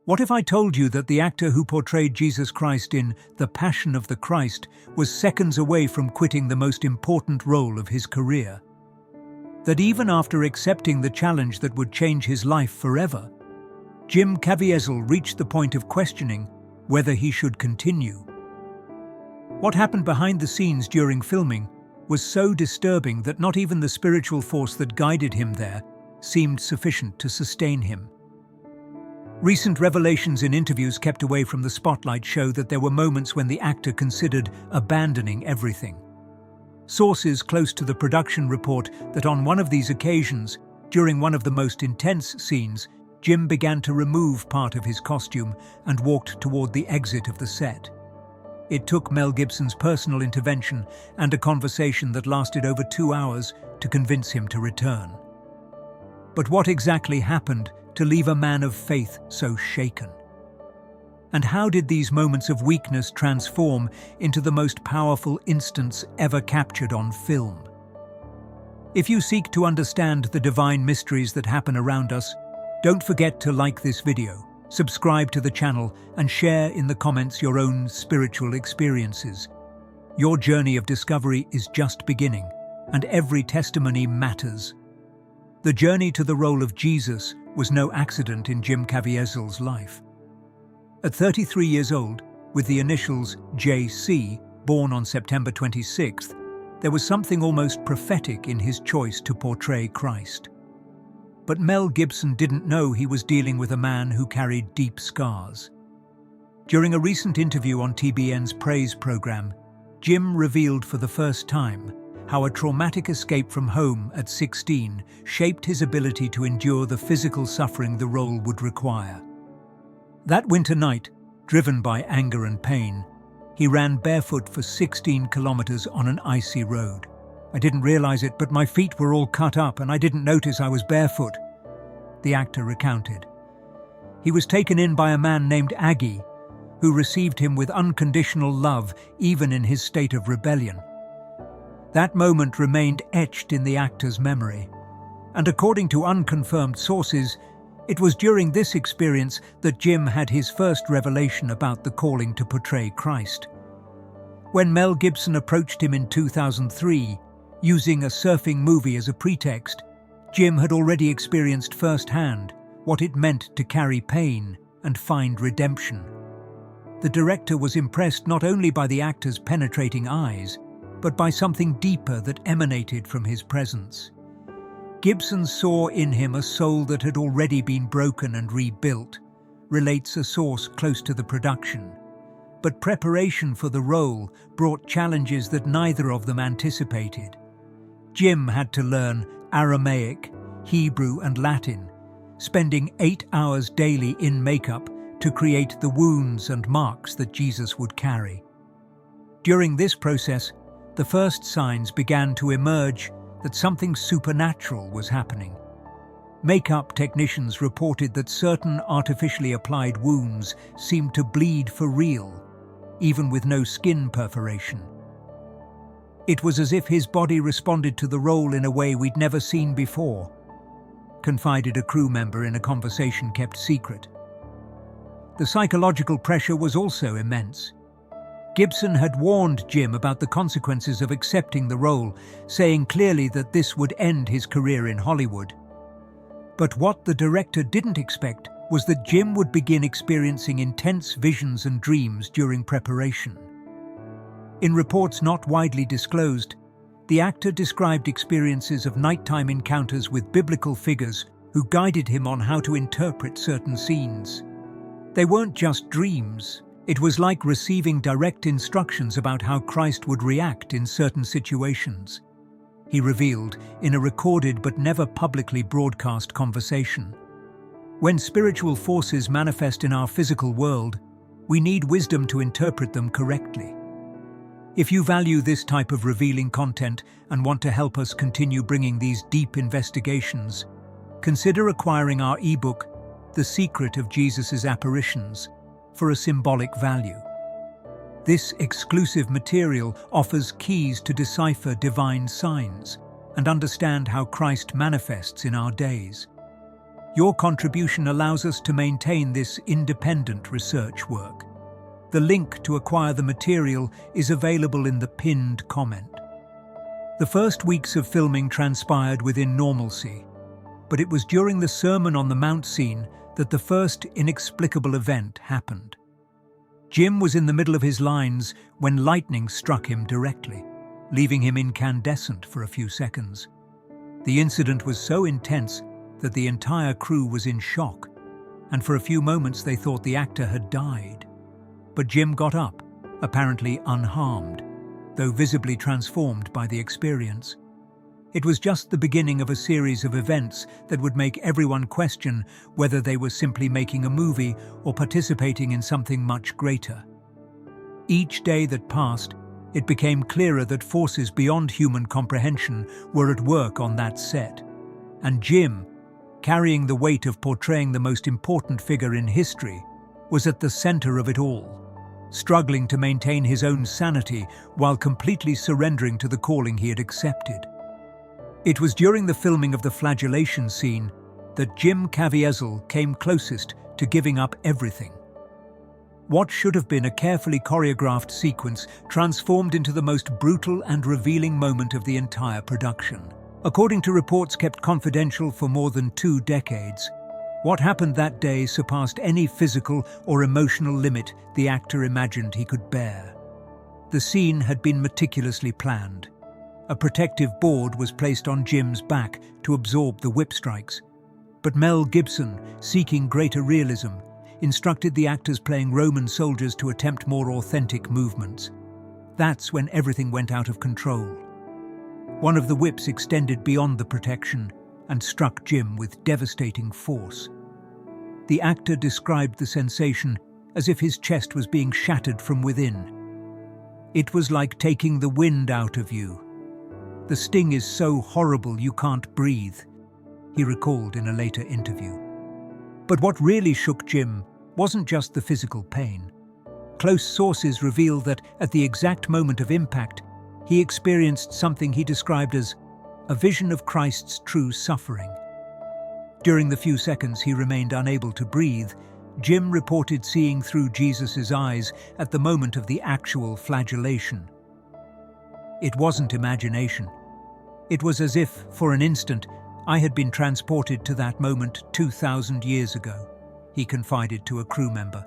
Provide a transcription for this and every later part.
What if I told you that the actor who portrayed Jesus Christ in The Passion of the Christ was seconds away from quitting the most important role of his career? That even after accepting the challenge that would change his life forever, Jim Caviezel reached the point of questioning whether he should continue. What happened behind the scenes during filming was so disturbing that not even the spiritual force that guided him there seemed sufficient to sustain him. Recent revelations in interviews kept away from the spotlight show that there were moments when the actor considered abandoning everything. Sources close to the production report that on one of these occasions, during one of the most intense scenes, Jim began to remove part of his costume and walked toward the exit of the set. It took Mel Gibson's personal intervention and a conversation that lasted over 2 hours to convince him to return. But what exactly happened to leave a man of faith so shaken? And how did these moments of weakness transform into the most powerful instance ever captured on film? If you seek to understand the divine mysteries that happen around us, don't forget to like this video, subscribe to the channel, and share in the comments your own spiritual experiences. Your journey of discovery is just beginning, and every testimony matters. The journey to the role of Jesus was no accident in Jim Caviezel's life. At 33 years old, with the initials JC, born on September 26th, there was something almost prophetic in his choice to portray Christ. But Mel Gibson didn't know he was dealing with a man who carried deep scars. During a recent interview on TBN's Praise program, Jim revealed for the first time how a traumatic escape from home at 16 shaped his ability to endure the physical suffering the role would require. That winter night, driven by anger and pain, he ran barefoot for 16 kilometers on an icy road. "I didn't realize it, but my feet were all cut up and I didn't notice I was barefoot," the actor recounted. He was taken in by a man named Aggie, who received him with unconditional love even in his state of rebellion. That moment remained etched in the actor's memory, and according to unconfirmed sources, it was during this experience that Jim had his first revelation about the calling to portray Christ. When Mel Gibson approached him in 2003, using a surfing movie as a pretext, Jim had already experienced firsthand what it meant to carry pain and find redemption. The director was impressed not only by the actor's penetrating eyes, but by something deeper that emanated from his presence. Gibson saw in him a soul that had already been broken and rebuilt, relates a source close to the production. But preparation for the role brought challenges that neither of them anticipated. Jim had to learn Aramaic, Hebrew, and Latin, spending 8 hours daily in makeup to create the wounds and marks that Jesus would carry. During this process, the first signs began to emerge that something supernatural was happening. Makeup technicians reported that certain artificially applied wounds seemed to bleed for real, even with no skin perforation. It was as if his body responded to the role in a way we'd never seen before, confided a crew member in a conversation kept secret. The psychological pressure was also immense. Gibson had warned Jim about the consequences of accepting the role, saying clearly that this would end his career in Hollywood. But what the director didn't expect was that Jim would begin experiencing intense visions and dreams during preparation. In reports not widely disclosed, the actor described experiences of nighttime encounters with biblical figures who guided him on how to interpret certain scenes. They weren't just dreams. It was like receiving direct instructions about how Christ would react in certain situations, he revealed in a recorded but never publicly broadcast conversation. When spiritual forces manifest in our physical world, we need wisdom to interpret them correctly. If you value this type of revealing content and want to help us continue bringing these deep investigations, consider acquiring our ebook, The Secret of Jesus' Apparitions, for a symbolic value. This exclusive material offers keys to decipher divine signs and understand how Christ manifests in our days. Your contribution allows us to maintain this independent research work. The link to acquire the material is available in the pinned comment. The first weeks of filming transpired within normalcy, but it was during the Sermon on the Mount scene that the first inexplicable event happened. Jim was in the middle of his lines when lightning struck him directly, leaving him incandescent for a few seconds. The incident was so intense that the entire crew was in shock, and for a few moments they thought the actor had died. But Jim got up, apparently unharmed, though visibly transformed by the experience. It was just the beginning of a series of events that would make everyone question whether they were simply making a movie or participating in something much greater. Each day that passed, it became clearer that forces beyond human comprehension were at work on that set. And Jim, carrying the weight of portraying the most important figure in history, was at the center of it all, struggling to maintain his own sanity while completely surrendering to the calling he had accepted. It was during the filming of the flagellation scene that Jim Caviezel came closest to giving up everything. What should have been a carefully choreographed sequence transformed into the most brutal and revealing moment of the entire production. According to reports kept confidential for more than 2 decades, what happened that day surpassed any physical or emotional limit the actor imagined he could bear. The scene had been meticulously planned. A protective board was placed on Jim's back to absorb the whip strikes. But Mel Gibson, seeking greater realism, instructed the actors playing Roman soldiers to attempt more authentic movements. That's when everything went out of control. One of the whips extended beyond the protection and struck Jim with devastating force. The actor described the sensation as if his chest was being shattered from within. "It was like taking the wind out of you. The sting is so horrible you can't breathe," he recalled in a later interview. But what really shook Jim wasn't just the physical pain. Close sources reveal that at the exact moment of impact, he experienced something he described as a vision of Christ's true suffering. During the few seconds he remained unable to breathe, Jim reported seeing through Jesus' eyes at the moment of the actual flagellation. It wasn't imagination. It was as if, for an instant, I had been transported to that moment 2,000 years ago, he confided to a crew member.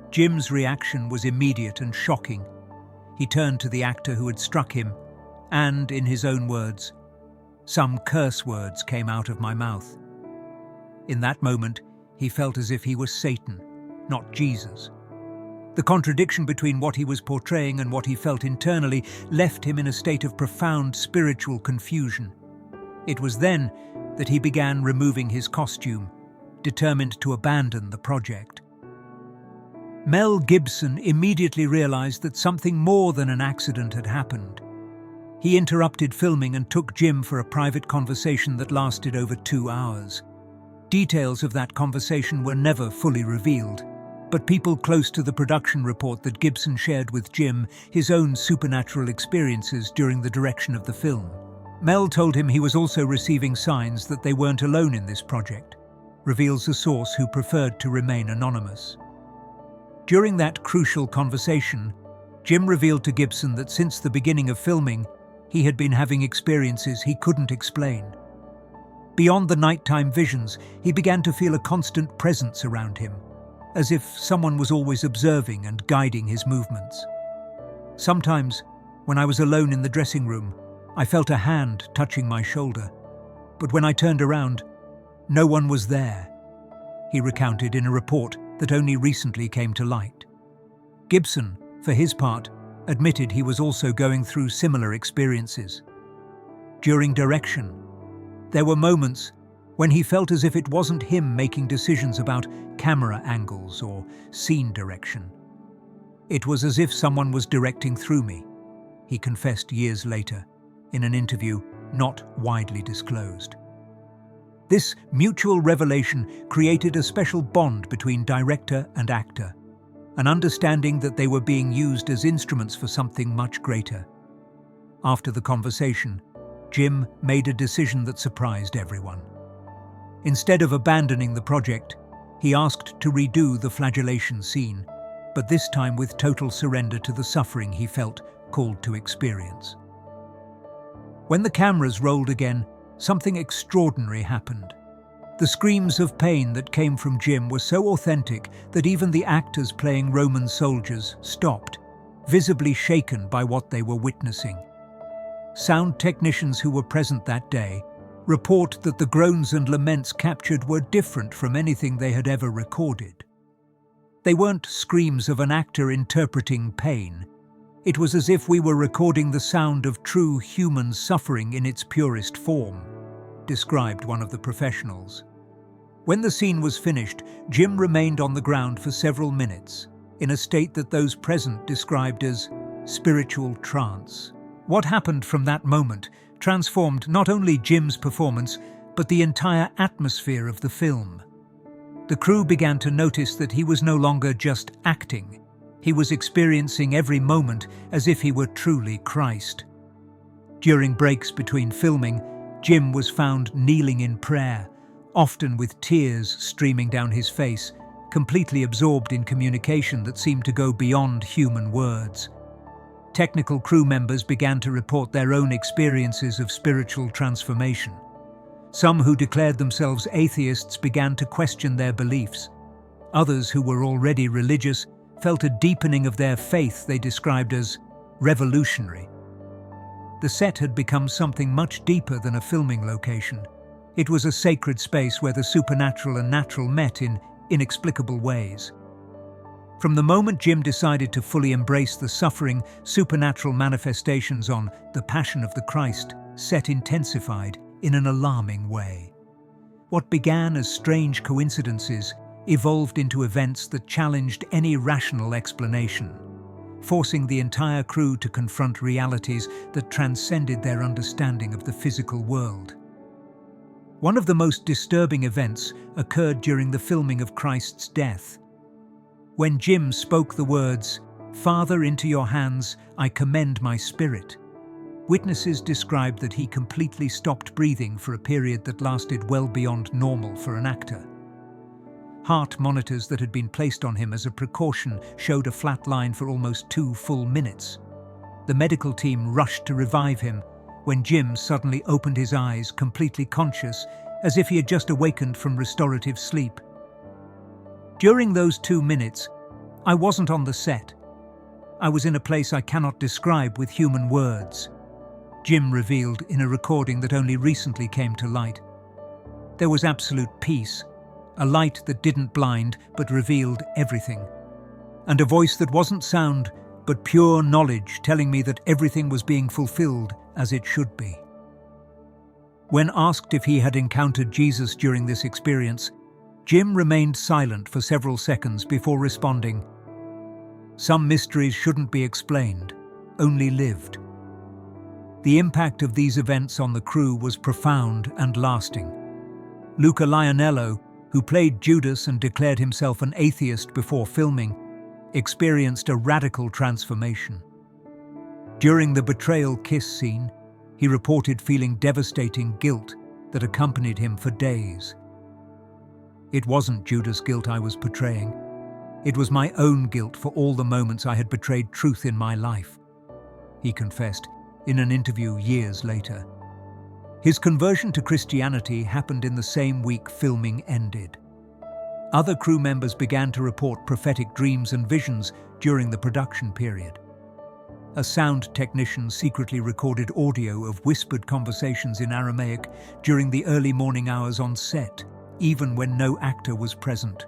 Jim's reaction was immediate and shocking. He turned to the actor who had struck him, and, in his own words, "Some curse words came out of my mouth." In that moment, he felt as if he was Satan, not Jesus. The contradiction between what he was portraying and what he felt internally left him in a state of profound spiritual confusion. It was then that he began removing his costume, determined to abandon the project. Mel Gibson immediately realized that something more than an accident had happened. He interrupted filming and took Jim for a private conversation that lasted over 2 hours. Details of that conversation were never fully revealed, but people close to the production report that Gibson shared with Jim his own supernatural experiences during the direction of the film. Mel told him he was also receiving signs that they weren't alone in this project, reveals a source who preferred to remain anonymous. During that crucial conversation, Jim revealed to Gibson that since the beginning of filming, he had been having experiences he couldn't explain. Beyond the nighttime visions, he began to feel a constant presence around him, as if someone was always observing and guiding his movements. Sometimes, when I was alone in the dressing room, I felt a hand touching my shoulder, but when I turned around, no one was there, he recounted in a report that only recently came to light. Gibson, for his part, admitted he was also going through similar experiences. During direction, there were moments when he felt as if it wasn't him making decisions about camera angles or scene direction. It was as if someone was directing through me, he confessed years later, in an interview not widely disclosed. This mutual revelation created a special bond between director and actor, an understanding that they were being used as instruments for something much greater. After the conversation, Jim made a decision that surprised everyone. Instead of abandoning the project, he asked to redo the flagellation scene, but this time with total surrender to the suffering he felt called to experience. When the cameras rolled again, something extraordinary happened. The screams of pain that came from Jim were so authentic that even the actors playing Roman soldiers stopped, visibly shaken by what they were witnessing. Sound technicians who were present that day report that the groans and laments captured were different from anything they had ever recorded. They weren't screams of an actor interpreting pain. It was as if we were recording the sound of true human suffering in its purest form, described one of the professionals. When the scene was finished, Jim remained on the ground for several minutes, in a state that those present described as spiritual trance. What happened from that moment transformed not only Jim's performance, but the entire atmosphere of the film. The crew began to notice that he was no longer just acting. He was experiencing every moment as if he were truly Christ. During breaks between filming, Jim was found kneeling in prayer, often with tears streaming down his face, completely absorbed in communication that seemed to go beyond human words. Technical crew members began to report their own experiences of spiritual transformation. Some who declared themselves atheists began to question their beliefs. Others who were already religious felt a deepening of their faith they described as revolutionary. The set had become something much deeper than a filming location. It was a sacred space where the supernatural and natural met in inexplicable ways. From the moment Jim decided to fully embrace the suffering, supernatural manifestations on The Passion of the Christ, set intensified in an alarming way. What began as strange coincidences evolved into events that challenged any rational explanation, forcing the entire crew to confront realities that transcended their understanding of the physical world. One of the most disturbing events occurred during the filming of Christ's death. When Jim spoke the words, "Father, into your hands I commend my spirit," witnesses described that he completely stopped breathing for a period that lasted well beyond normal for an actor. Heart monitors that had been placed on him as a precaution showed a flat line for almost 2 full minutes. The medical team rushed to revive him when Jim suddenly opened his eyes, completely conscious, as if he had just awakened from restorative sleep. During those 2 minutes, I wasn't on the set. I was in a place I cannot describe with human words, Jim revealed in a recording that only recently came to light. There was absolute peace, a light that didn't blind but revealed everything, and a voice that wasn't sound but pure knowledge telling me that everything was being fulfilled as it should be. When asked if he had encountered Jesus during this experience, Jim remained silent for several seconds before responding, "Some mysteries shouldn't be explained, only lived." The impact of these events on the crew was profound and lasting. Luca Lionello, who played Judas and declared himself an atheist before filming, experienced a radical transformation. During the betrayal kiss scene, he reported feeling devastating guilt that accompanied him for days. "It wasn't Judas' guilt I was portraying. It was my own guilt for all the moments I had betrayed truth in my life," he confessed in an interview years later. His conversion to Christianity happened in the same week filming ended. Other crew members began to report prophetic dreams and visions during the production period. A sound technician secretly recorded audio of whispered conversations in Aramaic during the early morning hours on set, even when no actor was present.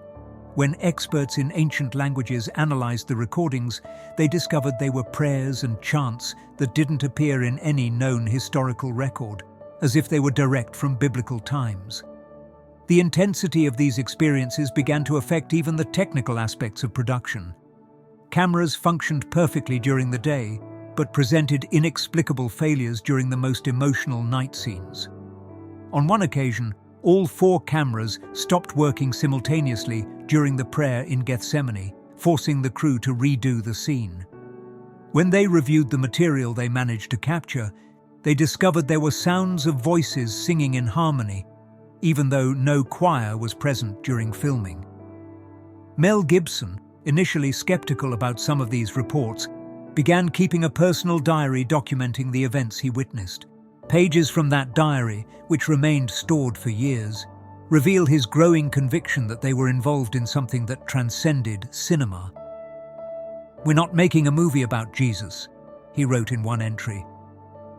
When experts in ancient languages analyzed the recordings, they discovered they were prayers and chants that didn't appear in any known historical record, as if they were direct from biblical times. The intensity of these experiences began to affect even the technical aspects of production. Cameras functioned perfectly during the day, but presented inexplicable failures during the most emotional night scenes. On one occasion, all 4 cameras stopped working simultaneously during the prayer in Gethsemane, forcing the crew to redo the scene. When they reviewed the material they managed to capture, they discovered there were sounds of voices singing in harmony, even though no choir was present during filming. Mel Gibson, initially skeptical about some of these reports, began keeping a personal diary documenting the events he witnessed. Pages from that diary, which remained stored for years, reveal his growing conviction that they were involved in something that transcended cinema. "We're not making a movie about Jesus," he wrote in one entry.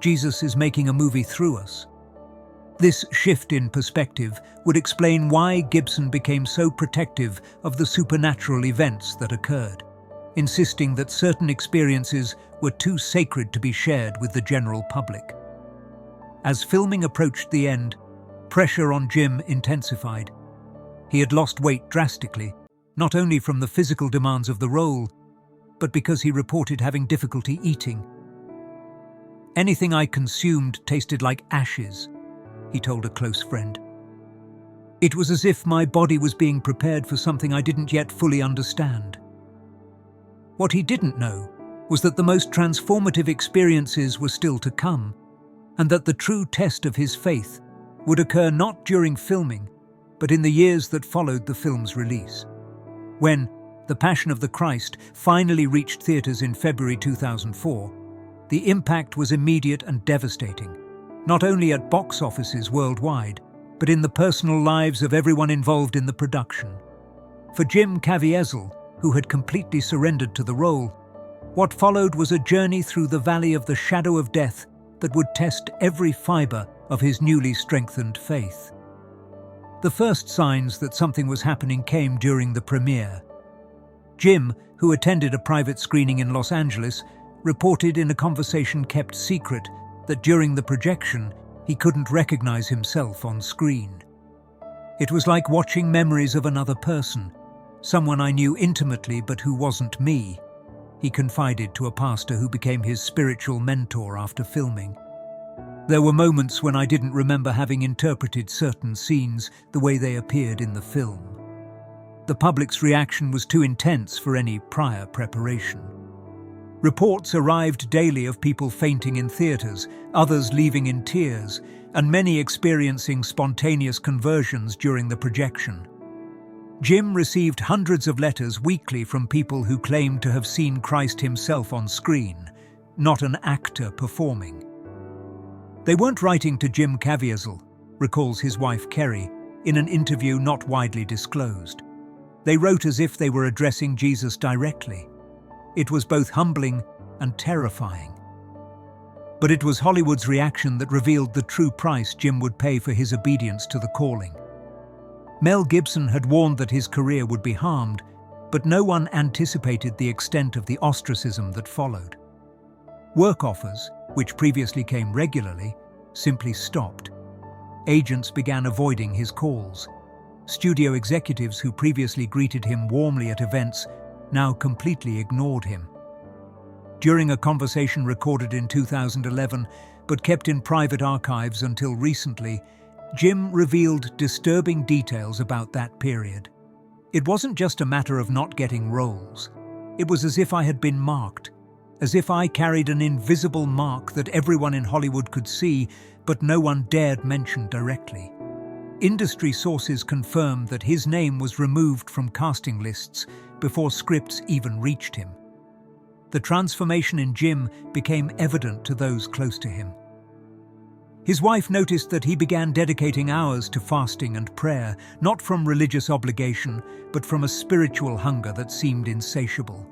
"Jesus is making a movie through us." This shift in perspective would explain why Gibson became so protective of the supernatural events that occurred, insisting that certain experiences were too sacred to be shared with the general public. As filming approached the end, pressure on Jim intensified. He had lost weight drastically, not only from the physical demands of the role, but because he reported having difficulty eating. "Anything I consumed tasted like ashes," he told a close friend. "It was as if my body was being prepared for something I didn't yet fully understand." What he didn't know was that the most transformative experiences were still to come, and that the true test of his faith would occur not during filming, but in the years that followed the film's release. When The Passion of the Christ finally reached theaters in February 2004, the impact was immediate and devastating, not only at box offices worldwide, but in the personal lives of everyone involved in the production. For Jim Caviezel, who had completely surrendered to the role, what followed was a journey through the valley of the shadow of death that would test every fibre of his newly strengthened faith. The first signs that something was happening came during the premiere. Jim, who attended a private screening in Los Angeles, reported in a conversation kept secret that during the projection, he couldn't recognize himself on screen. "It was like watching memories of another person, someone I knew intimately but who wasn't me," he confided to a pastor who became his spiritual mentor after filming. "There were moments when I didn't remember having interpreted certain scenes the way they appeared in the film." The public's reaction was too intense for any prior preparation. Reports arrived daily of people fainting in theaters, others leaving in tears, and many experiencing spontaneous conversions during the projection. Jim received hundreds of letters weekly from people who claimed to have seen Christ himself on screen, not an actor performing. "They weren't writing to Jim Caviezel," recalls his wife Kerry, in an interview not widely disclosed. "They wrote as if they were addressing Jesus directly. It was both humbling and terrifying." But it was Hollywood's reaction that revealed the true price Jim would pay for his obedience to the calling. Mel Gibson had warned that his career would be harmed, but no one anticipated the extent of the ostracism that followed. Work offers, which previously came regularly, simply stopped. Agents began avoiding his calls. Studio executives who previously greeted him warmly at events now completely ignored him. During a conversation recorded in 2011, but kept in private archives until recently, Jim revealed disturbing details about that period. "It wasn't just a matter of not getting roles. It was as if I had been marked, as if I carried an invisible mark that everyone in Hollywood could see, but no one dared mention directly." Industry sources confirmed that his name was removed from casting lists before scripts even reached him. The transformation in Jim became evident to those close to him. His wife noticed that he began dedicating hours to fasting and prayer, not from religious obligation, but from a spiritual hunger that seemed insatiable.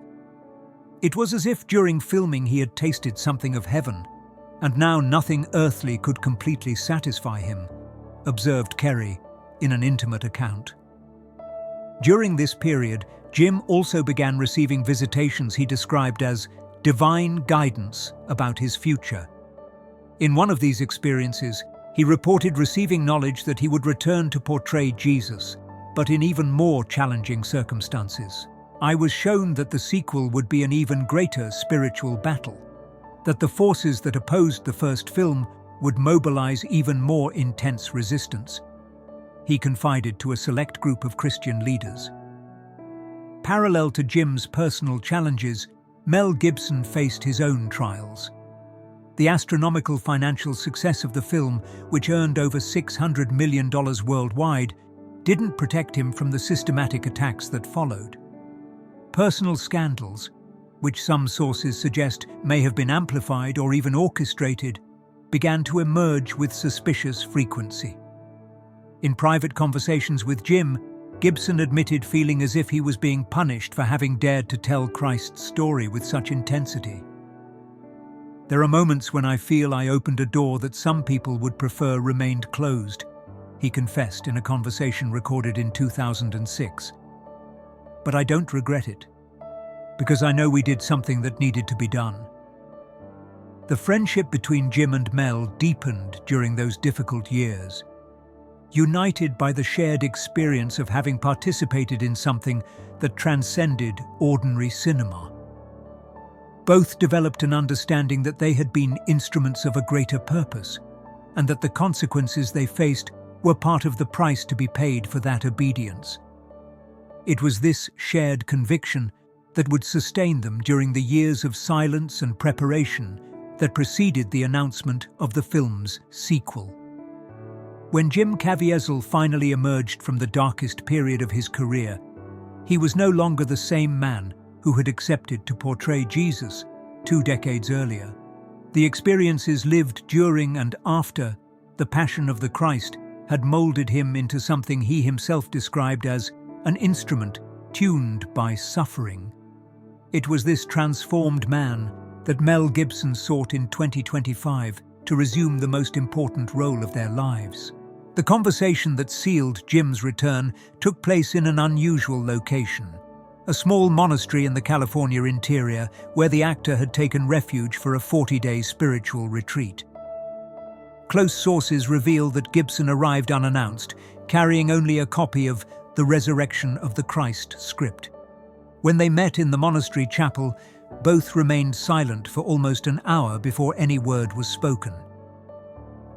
It was as if during filming he had tasted something of heaven, and now nothing earthly could completely satisfy him, observed Kerry in an intimate account. During this period, Jim also began receiving visitations he described as divine guidance about his future. In one of these experiences, he reported receiving knowledge that he would return to portray Jesus, but in even more challenging circumstances. "I was shown that the sequel would be an even greater spiritual battle, that the forces that opposed the first film would mobilize even more intense resistance," he confided to a select group of Christian leaders. Parallel to Jim's personal challenges, Mel Gibson faced his own trials. The astronomical financial success of the film, which earned over $600 million worldwide, didn't protect him from the systematic attacks that followed. Personal scandals, which some sources suggest may have been amplified or even orchestrated, began to emerge with suspicious frequency. In private conversations with Jim, Gibson admitted feeling as if he was being punished for having dared to tell Christ's story with such intensity. "There are moments when I feel I opened a door that some people would prefer remained closed," he confessed in a conversation recorded in 2006. "But I don't regret it, because I know we did something that needed to be done." The friendship between Jim and Mel deepened during those difficult years, united by the shared experience of having participated in something that transcended ordinary cinema. Both developed an understanding that they had been instruments of a greater purpose, and that the consequences they faced were part of the price to be paid for that obedience. It was this shared conviction that would sustain them during the years of silence and preparation that preceded the announcement of the film's sequel. When Jim Caviezel finally emerged from the darkest period of his career, he was no longer the same man who had accepted to portray Jesus 2 decades earlier. The experiences lived during and after the Passion of the Christ had molded him into something he himself described as an instrument tuned by suffering. It was this transformed man that Mel Gibson sought in 2025 to resume the most important role of their lives. The conversation that sealed Jim's return took place in an unusual location, a small monastery in the California interior where the actor had taken refuge for a 40-day spiritual retreat. Close sources reveal that Gibson arrived unannounced, carrying only a copy of The Resurrection of the Christ script. When they met in the monastery chapel, both remained silent for almost an hour before any word was spoken.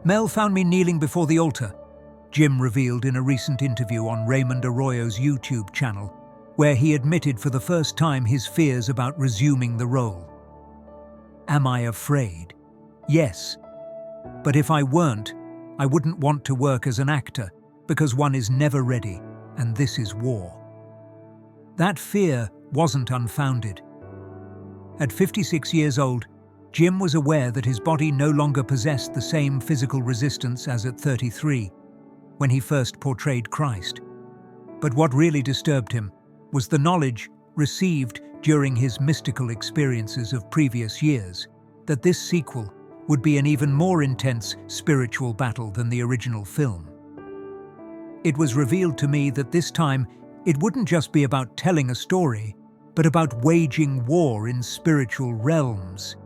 "Mel found me kneeling before the altar," Jim revealed in a recent interview on Raymond Arroyo's YouTube channel, where he admitted for the first time his fears about resuming the role. "Am I afraid? Yes. But if I weren't, I wouldn't want to work as an actor, because one is never ready, and this is war." That fear wasn't unfounded. At 56 years old, Jim was aware that his body no longer possessed the same physical resistance as at 33, when he first portrayed Christ. But what really disturbed him was the knowledge received during his mystical experiences of previous years that this sequel would be an even more intense spiritual battle than the original film. "It was revealed to me that this time it wouldn't just be about telling a story, but about waging war in spiritual realms,"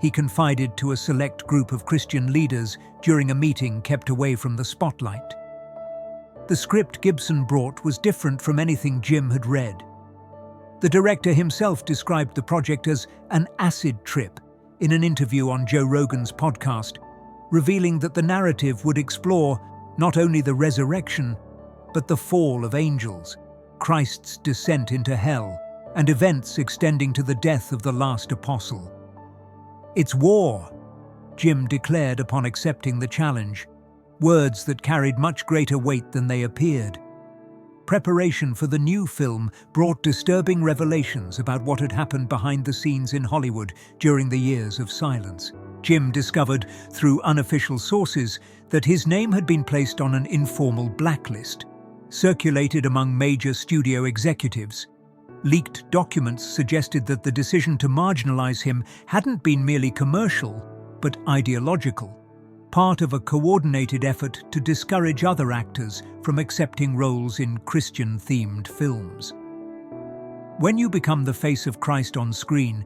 he confided to a select group of Christian leaders during a meeting kept away from the spotlight. The script Gibson brought was different from anything Jim had read. The director himself described the project as an acid trip in an interview on Joe Rogan's podcast, revealing that the narrative would explore not only the resurrection, but the fall of angels, Christ's descent into hell, and events extending to the death of the last apostle. "It's war," Jim declared upon accepting the challenge, words that carried much greater weight than they appeared. Preparation for the new film brought disturbing revelations about what had happened behind the scenes in Hollywood during the years of silence. Jim discovered, through unofficial sources, that his name had been placed on an informal blacklist, circulated among major studio executives. Leaked documents suggested that the decision to marginalize him hadn't been merely commercial, but ideological, part of a coordinated effort to discourage other actors from accepting roles in Christian-themed films. When you become the face of Christ on screen,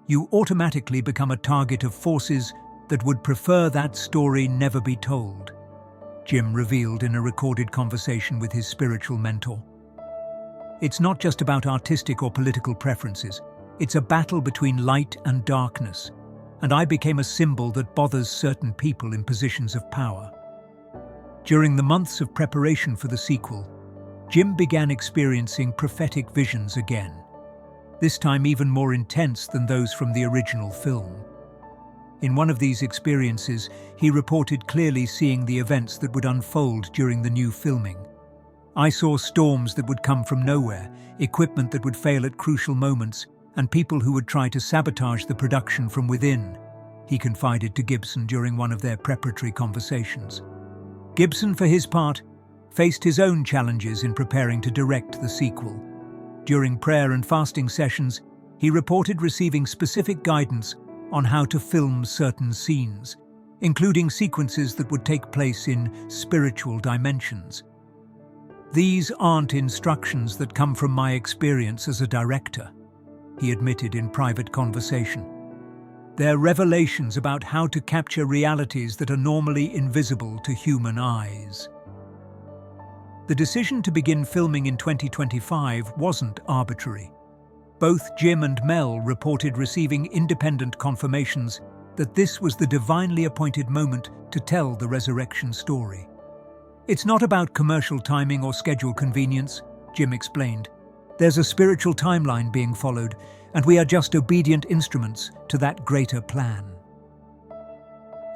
you automatically become a target of forces that would prefer that story never be told, Jim revealed in a recorded conversation with his spiritual mentor. "It's not just about artistic or political preferences. It's a battle between light and darkness, and I became a symbol that bothers certain people in positions of power." During the months of preparation for the sequel, Jim began experiencing prophetic visions again, this time even more intense than those from the original film. In one of these experiences, he reported clearly seeing the events that would unfold during the new filming. "I saw storms that would come from nowhere, equipment that would fail at crucial moments, and people who would try to sabotage the production from within," he confided to Gibson during one of their preparatory conversations. Gibson, for his part, faced his own challenges in preparing to direct the sequel. During prayer and fasting sessions, he reported receiving specific guidance on how to film certain scenes, including sequences that would take place in spiritual dimensions. "These aren't instructions that come from my experience as a director," he admitted in private conversation. "They're revelations about how to capture realities that are normally invisible to human eyes." The decision to begin filming in 2025 wasn't arbitrary. Both Jim and Mel reported receiving independent confirmations that this was the divinely appointed moment to tell the resurrection story. "It's not about commercial timing or schedule convenience," Jim explained. "There's a spiritual timeline being followed, and we are just obedient instruments to that greater plan."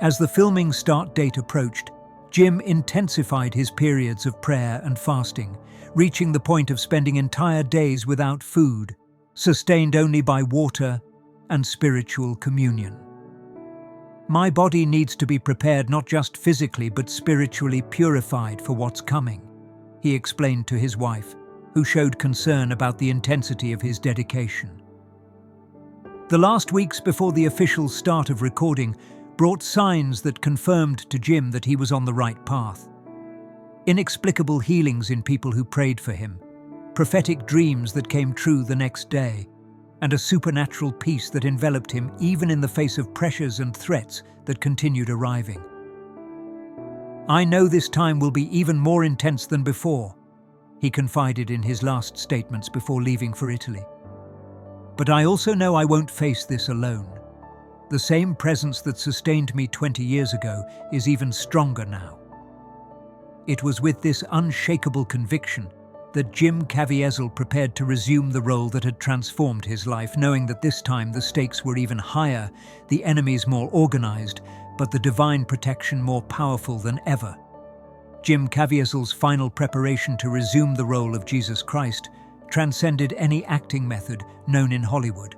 As the filming start date approached, Jim intensified his periods of prayer and fasting, reaching the point of spending entire days without food, sustained only by water and spiritual communion. "My body needs to be prepared not just physically but spiritually purified for what's coming," he explained to his wife, who showed concern about the intensity of his dedication. The last weeks before the official start of recording brought signs that confirmed to Jim that he was on the right path. Inexplicable healings in people who prayed for him, prophetic dreams that came true the next day, and a supernatural peace that enveloped him even in the face of pressures and threats that continued arriving. "I know this time will be even more intense than before," he confided in his last statements before leaving for Italy. "But I also know I won't face this alone. The same presence that sustained me 20 years ago is even stronger now." It was with this unshakable conviction that Jim Caviezel prepared to resume the role that had transformed his life, knowing that this time the stakes were even higher, the enemies more organized, but the divine protection more powerful than ever. Jim Caviezel's final preparation to resume the role of Jesus Christ transcended any acting method known in Hollywood.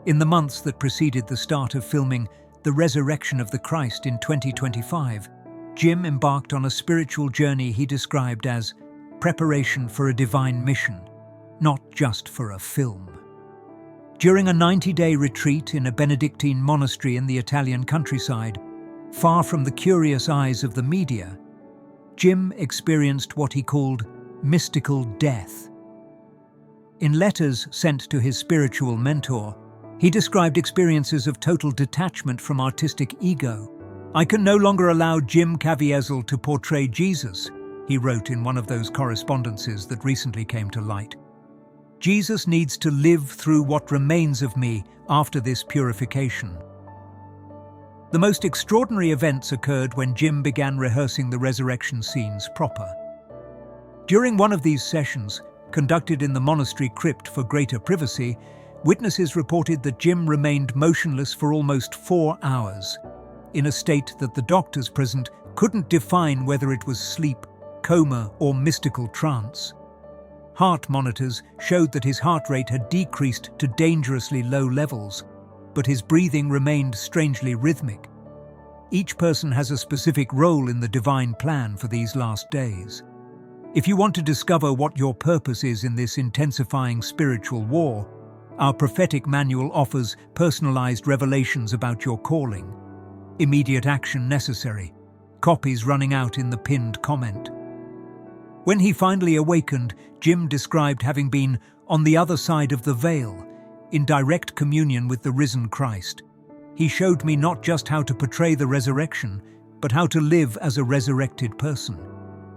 In the months that preceded the start of filming The Resurrection of the Christ in 2025, Jim embarked on a spiritual journey he described as preparation for a divine mission, not just for a film. During a 90-day retreat in a Benedictine monastery in the Italian countryside, far from the curious eyes of the media, Jim experienced what he called mystical death. In letters sent to his spiritual mentor, he described experiences of total detachment from artistic ego. "I can no longer allow Jim Caviezel to portray Jesus," he wrote in one of those correspondences that recently came to light. "Jesus needs to live through what remains of me after this purification." The most extraordinary events occurred when Jim began rehearsing the resurrection scenes proper. During one of these sessions, conducted in the monastery crypt for greater privacy, witnesses reported that Jim remained motionless for almost 4 hours, in a state that the doctors present couldn't define whether it was sleep, coma, or mystical trance. Heart monitors showed that his heart rate had decreased to dangerously low levels, but his breathing remained strangely rhythmic. Each person has a specific role in the divine plan for these last days. If you want to discover what your purpose is in this intensifying spiritual war, our prophetic manual offers personalized revelations about your calling. Immediate action necessary. Copies running out in the pinned comment. When he finally awakened, Jim described having been on the other side of the veil, in direct communion with the risen Christ. "He showed me not just how to portray the resurrection, but how to live as a resurrected person,"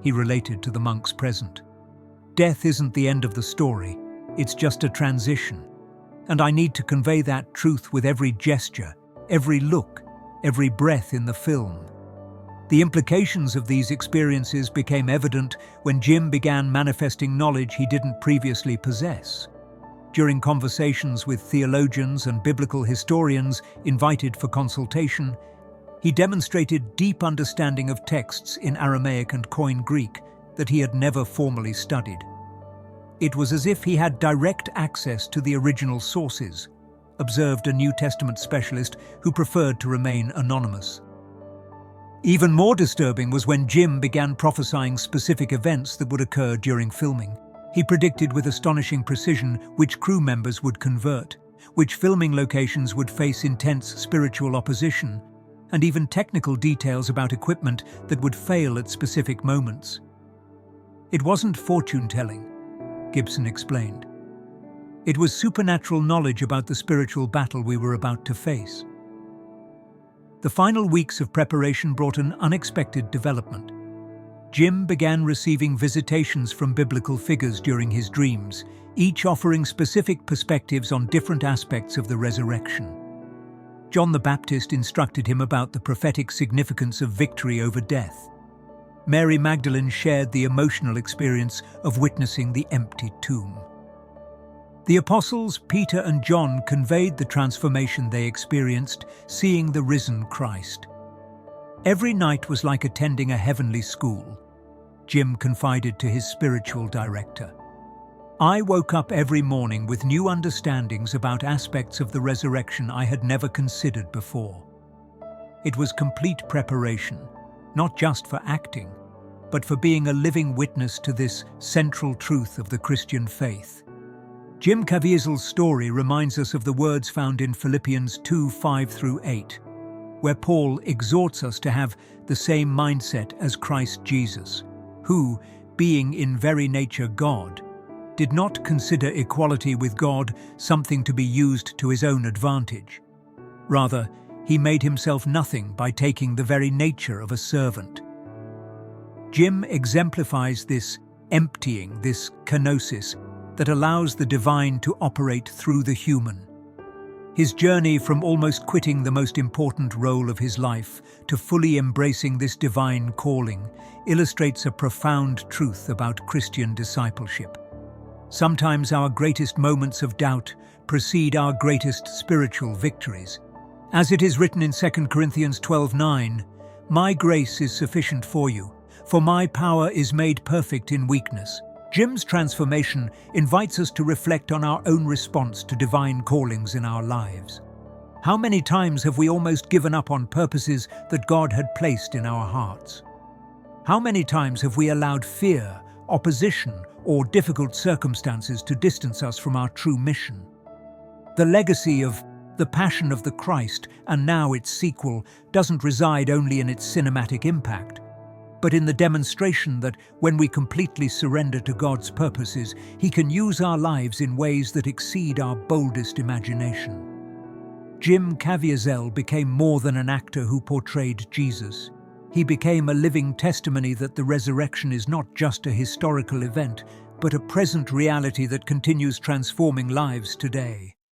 he related to the monks present. "Death isn't the end of the story, it's just a transition. And I need to convey that truth with every gesture, every look, every breath in the film." The implications of these experiences became evident when Jim began manifesting knowledge he didn't previously possess. During conversations with theologians and biblical historians invited for consultation, he demonstrated deep understanding of texts in Aramaic and Koine Greek that he had never formally studied. It was as if he had direct access to the original sources, observed a New Testament specialist who preferred to remain anonymous. Even more disturbing was when Jim began prophesying specific events that would occur during filming. He predicted with astonishing precision which crew members would convert, which filming locations would face intense spiritual opposition, and even technical details about equipment that would fail at specific moments. It wasn't fortune-telling, Gibson explained. It was supernatural knowledge about the spiritual battle we were about to face. The final weeks of preparation brought an unexpected development. Jim began receiving visitations from biblical figures during his dreams, each offering specific perspectives on different aspects of the resurrection. John the Baptist instructed him about the prophetic significance of victory over death. Mary Magdalene shared the emotional experience of witnessing the empty tomb. The apostles Peter and John conveyed the transformation they experienced, seeing the risen Christ. Every night was like attending a heavenly school, Jim confided to his spiritual director. I woke up every morning with new understandings about aspects of the resurrection I had never considered before. It was complete preparation, not just for acting, but for being a living witness to this central truth of the Christian faith. Jim Caviezel's story reminds us of the words found in Philippians 2:5-8, where Paul exhorts us to have the same mindset as Christ Jesus, who, being in very nature God, did not consider equality with God something to be used to his own advantage. Rather, he made himself nothing by taking the very nature of a servant. Jim exemplifies this emptying, this kenosis, that allows the divine to operate through the human. His journey from almost quitting the most important role of his life to fully embracing this divine calling illustrates a profound truth about Christian discipleship. Sometimes our greatest moments of doubt precede our greatest spiritual victories. As it is written in 2 Corinthians 12:9, "My grace is sufficient for you, for my power is made perfect in weakness." Jim's transformation invites us to reflect on our own response to divine callings in our lives. How many times have we almost given up on purposes that God had placed in our hearts? How many times have we allowed fear, opposition, or difficult circumstances to distance us from our true mission? The legacy of The Passion of the Christ, and now its sequel, doesn't reside only in its cinematic impact, but in the demonstration that when we completely surrender to God's purposes, He can use our lives in ways that exceed our boldest imagination. Jim Caviezel became more than an actor who portrayed Jesus. He became a living testimony that the resurrection is not just a historical event, but a present reality that continues transforming lives today.